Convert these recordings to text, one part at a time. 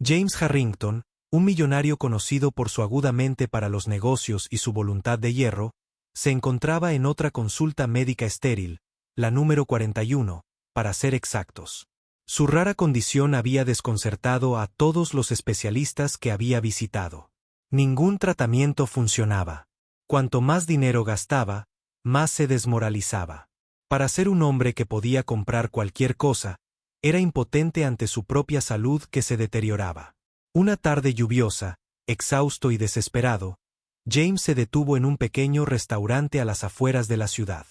James Harrington, un millonario conocido por su aguda mente para los negocios y su voluntad de hierro, se encontraba en otra consulta médica estéril, la número 41, para ser exactos. Su rara condición había desconcertado a todos los especialistas que había visitado. Ningún tratamiento funcionaba. Cuanto más dinero gastaba, más se desmoralizaba. Para ser un hombre que podía comprar cualquier cosa, era impotente ante su propia salud que se deterioraba. Una tarde lluviosa, exhausto y desesperado, James se detuvo en un pequeño restaurante a las afueras de la ciudad.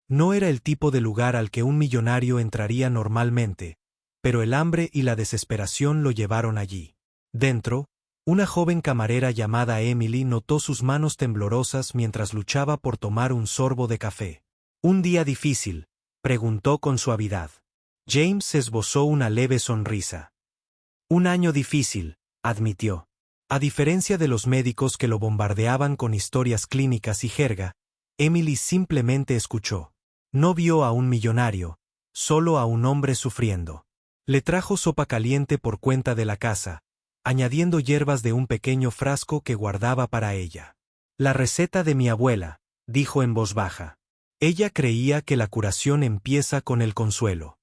No era el tipo de lugar al que un millonario entraría normalmente, pero el hambre y la desesperación lo llevaron allí. Dentro, una joven camarera llamada Emily notó sus manos temblorosas mientras luchaba por tomar un sorbo de café. «¿Un día difícil?», preguntó con suavidad. James esbozó una leve sonrisa. «Un año difícil», admitió. A diferencia de los médicos que lo bombardeaban con historias clínicas y jerga, Emily simplemente escuchó. No vio a un millonario, solo a un hombre sufriendo. Le trajo sopa caliente por cuenta de la casa, añadiendo hierbas de un pequeño frasco que guardaba para ella. «La receta de mi abuela», dijo en voz baja. Ella creía que la curación empieza con el consuelo.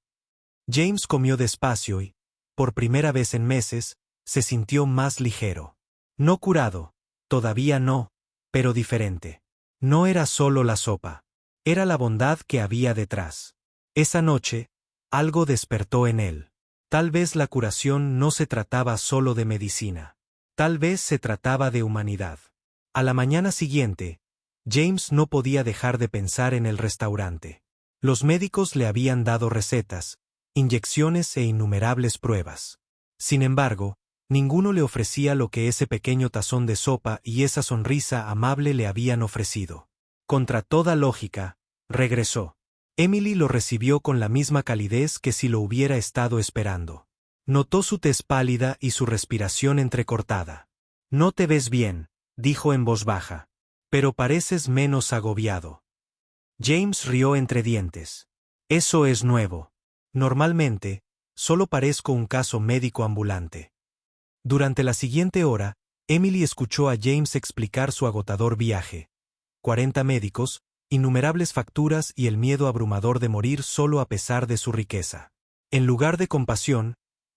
James comió despacio y, por primera vez en meses, se sintió más ligero. No curado, todavía no, pero diferente. No era solo la sopa. Era la bondad que había detrás. Esa noche, algo despertó en él. Tal vez la curación no se trataba solo de medicina. Tal vez se trataba de humanidad. A la mañana siguiente, James no podía dejar de pensar en el restaurante. Los médicos le habían dado recetas, inyecciones e innumerables pruebas. Sin embargo, ninguno le ofrecía lo que ese pequeño tazón de sopa y esa sonrisa amable le habían ofrecido. Contra toda lógica, regresó. Emily lo recibió con la misma calidez que si lo hubiera estado esperando. Notó su tez pálida y su respiración entrecortada. «No te ves bien», dijo en voz baja. «Pero pareces menos agobiado». James rió entre dientes. «Eso es nuevo. Normalmente, solo parezco un caso médico ambulante». Durante la siguiente hora, Emily escuchó a James explicar su agotador viaje. 40 médicos, innumerables facturas y el miedo abrumador de morir solo a pesar de su riqueza. En lugar de compasión,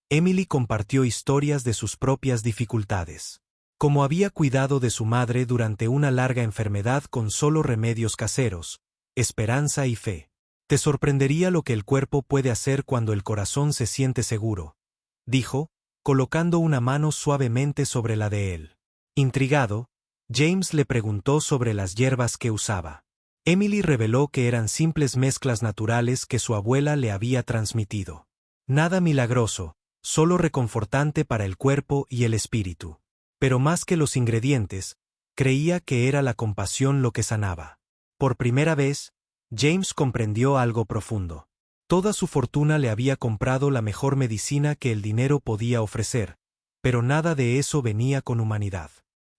Emily compartió historias de sus propias dificultades. Cómo había cuidado de su madre durante una larga enfermedad con solo remedios caseros, esperanza y fe. «Te sorprendería lo que el cuerpo puede hacer cuando el corazón se siente seguro», dijo, colocando una mano suavemente sobre la de él. Intrigado, James le preguntó sobre las hierbas que usaba. Emily reveló que eran simples mezclas naturales que su abuela le había transmitido. Nada milagroso, solo reconfortante para el cuerpo y el espíritu. Pero más que los ingredientes, creía que era la compasión lo que sanaba. Por primera vez, James comprendió algo profundo. Toda su fortuna le había comprado la mejor medicina que el dinero podía ofrecer, pero nada de eso venía con humanidad.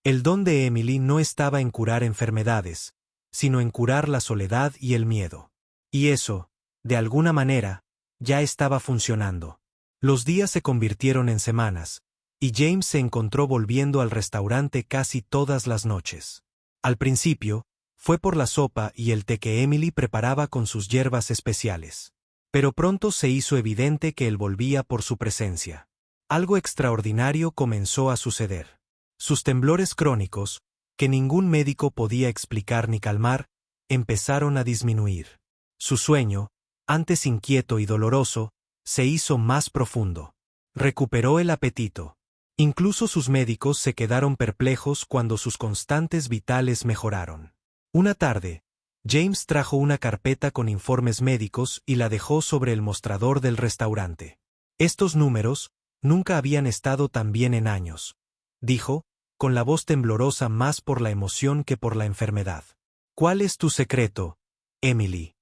El don de Emily no estaba en curar enfermedades, sino en curar la soledad y el miedo. Y eso, de alguna manera, ya estaba funcionando. Los días se convirtieron en semanas, y James se encontró volviendo al restaurante casi todas las noches. Al principio, fue por la sopa y el té que Emily preparaba con sus hierbas especiales. Pero pronto se hizo evidente que él volvía por su presencia. Algo extraordinario comenzó a suceder. Sus temblores crónicos, que ningún médico podía explicar ni calmar, empezaron a disminuir. Su sueño, antes inquieto y doloroso, se hizo más profundo. Recuperó el apetito. Incluso sus médicos se quedaron perplejos cuando sus constantes vitales mejoraron. Una tarde, James trajo una carpeta con informes médicos y la dejó sobre el mostrador del restaurante. «Estos números nunca habían estado tan bien en años», dijo, con la voz temblorosa más por la emoción que por la enfermedad. «¿Cuál es tu secreto, Emily?»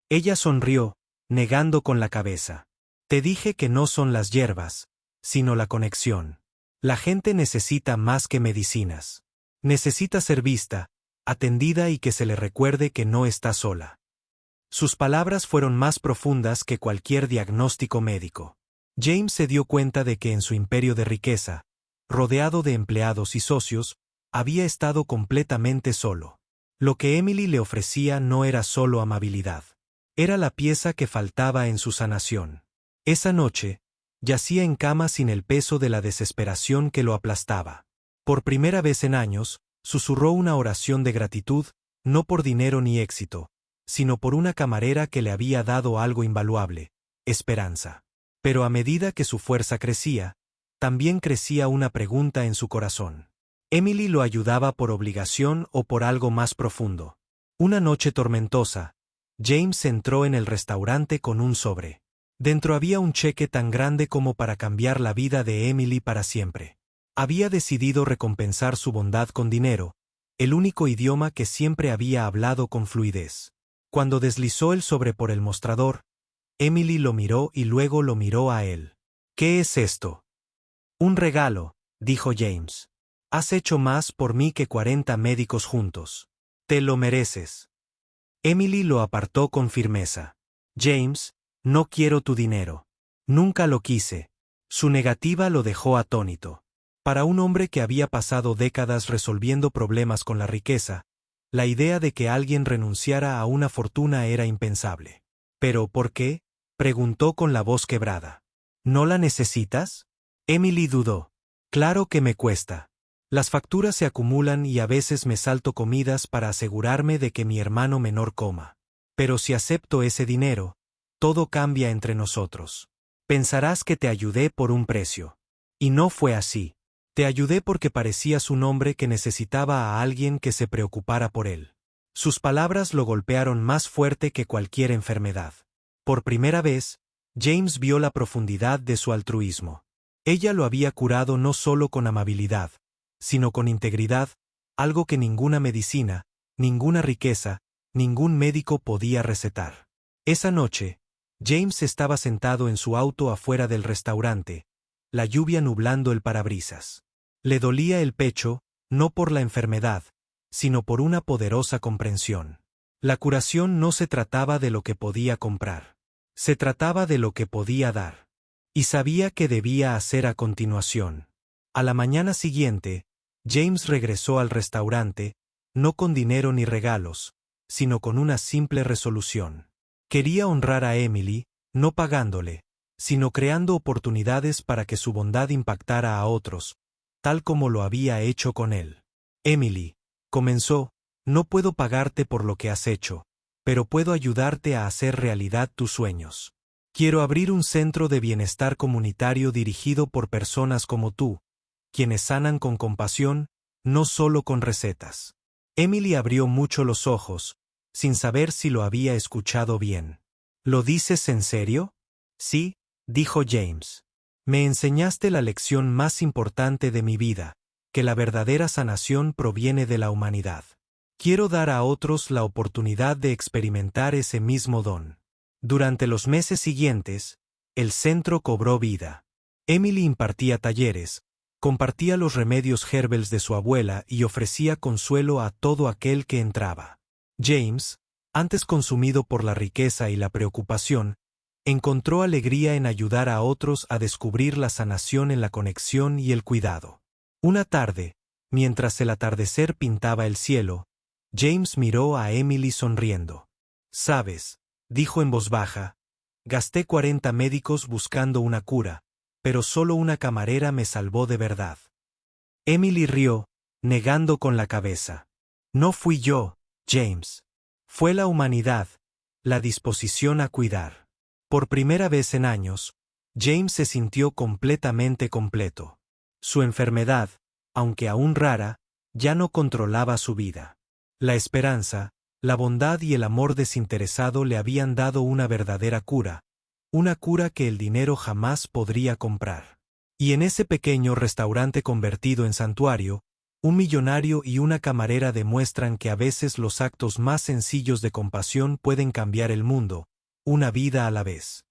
Ella sonrió, negando con la cabeza. «Te dije que no son las hierbas, sino la conexión. La gente necesita más que medicinas. Necesita ser vista, atendida y que se le recuerde que no está sola». Sus palabras fueron más profundas que cualquier diagnóstico médico. James se dio cuenta de que en su imperio de riqueza, rodeado de empleados y socios, había estado completamente solo. Lo que Emily le ofrecía no era solo amabilidad. Era la pieza que faltaba en su sanación. Esa noche, yacía en cama sin el peso de la desesperación que lo aplastaba. Por primera vez en años, susurró una oración de gratitud, no por dinero ni éxito, sino por una camarera que le había dado algo invaluable, esperanza. Pero a medida que su fuerza crecía, también crecía una pregunta en su corazón. Emily lo ayudaba por obligación o por algo más profundo. Una noche tormentosa, James entró en el restaurante con un sobre. Dentro había un cheque tan grande como para cambiar la vida de Emily para siempre. Había decidido recompensar su bondad con dinero, el único idioma que siempre había hablado con fluidez. Cuando deslizó el sobre por el mostrador, Emily lo miró y luego lo miró a él. «¿Qué es esto?» «Un regalo», dijo James. «Has hecho más por mí que 40 médicos juntos. Te lo mereces». Emily lo apartó con firmeza. «James, no quiero tu dinero. Nunca lo quise». Su negativa lo dejó atónito. Para un hombre que había pasado décadas resolviendo problemas con la riqueza, la idea de que alguien renunciara a una fortuna era impensable. «¿Pero por qué?», preguntó con la voz quebrada. «¿No la necesitas?» Emily dudó. «Claro que me cuesta. Las facturas se acumulan y a veces me salto comidas para asegurarme de que mi hermano menor coma. Pero si acepto ese dinero, todo cambia entre nosotros. Pensarás que te ayudé por un precio. Y no fue así. Te ayudé porque parecías un hombre que necesitaba a alguien que se preocupara por él». Sus palabras lo golpearon más fuerte que cualquier enfermedad. Por primera vez, James vio la profundidad de su altruismo. Ella lo había curado no solo con amabilidad, sino con integridad, algo que ninguna medicina, ninguna riqueza, ningún médico podía recetar. Esa noche, James estaba sentado en su auto afuera del restaurante, la lluvia nublando el parabrisas. Le dolía el pecho, no por la enfermedad, sino por una poderosa comprensión. La curación no se trataba de lo que podía comprar. Se trataba de lo que podía dar. Y sabía que debía hacer a continuación. A la mañana siguiente, James regresó al restaurante, no con dinero ni regalos, sino con una simple resolución. Quería honrar a Emily, no pagándole, sino creando oportunidades para que su bondad impactara a otros, tal como lo había hecho con él. «Emily», comenzó, «no puedo pagarte por lo que has hecho, pero puedo ayudarte a hacer realidad tus sueños. Quiero abrir un centro de bienestar comunitario dirigido por personas como tú, quienes sanan con compasión, no solo con recetas». Emily abrió mucho los ojos, sin saber si lo había escuchado bien. «¿Lo dices en serio?» «Sí», dijo James. «Me enseñaste la lección más importante de mi vida, que la verdadera sanación proviene de la humanidad. Quiero dar a otros la oportunidad de experimentar ese mismo don». Durante los meses siguientes, el centro cobró vida. Emily impartía talleres, compartía los remedios herbales de su abuela y ofrecía consuelo a todo aquel que entraba. James, antes consumido por la riqueza y la preocupación, encontró alegría en ayudar a otros a descubrir la sanación en la conexión y el cuidado. Una tarde, mientras el atardecer pintaba el cielo, James miró a Emily sonriendo. «Sabes», dijo en voz baja, «gasté 40 médicos buscando una cura, pero solo una camarera me salvó de verdad». Emily rió, negando con la cabeza. «No fui yo, James. Fue la humanidad, la disposición a cuidar». Por primera vez en años, James se sintió completamente completo. Su enfermedad, aunque aún rara, ya no controlaba su vida. La esperanza, la bondad y el amor desinteresado le habían dado una verdadera cura, una cura que el dinero jamás podría comprar. Y en ese pequeño restaurante convertido en santuario, un millonario y una camarera demuestran que a veces los actos más sencillos de compasión pueden cambiar el mundo, una vida a la vez.